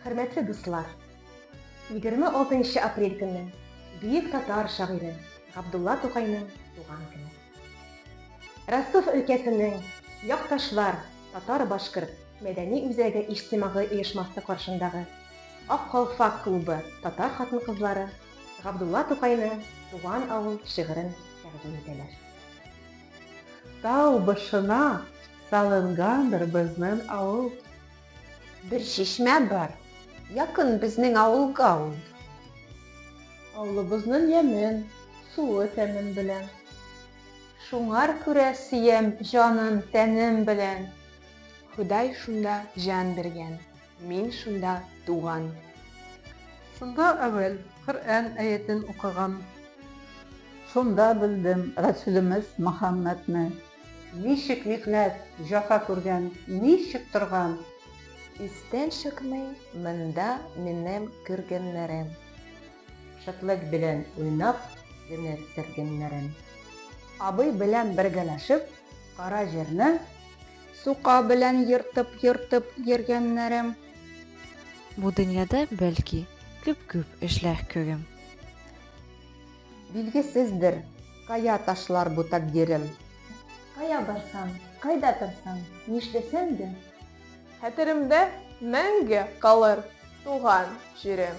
Хөрмәтле дуслар, 26 апрель көнне бөек татар шагыйре Габдулла Тукайның туган көне. Ростов өлкәсенең Якташлар татар-башкорт мәдәни үзәге иҗтимагый оешмасы каршындагы Ак Калфак клубы татар хатын-кызлары Габдулла Тукайның туган авыл шигырен тәкъдим итәләр. Тау башына салынгандыр безнең авыл. Бер чишмә бар, якын безнең авылга ул. Авылыбызның ямен, суы тәмен белән. Шуңар күрә сөям җанын тәнем белән. Ходай шунда җан биргән, мин шунда туган. Шунда әввәл Коръән аятен укыган. Шунда белдем Рәсүлебез Мөхәммәдне. Ничек михнәт, җәфа күргән, ничек торган. Истән чыкмый монда минем күргәннәрем. Шатлык белән уйнап, генә сәргәннәрем. Абый белән бергәләшеп, кара җирне Сука белән йыртып йөргәннәрем. Бу дөньяда бәлки күп эшләр күрем. Билгесездер, кая ташлар бу тәкъдирем. Кая барсам, кайда торсам, нишләсәм дә Хәтеремдә мәңге калыр туган җирем.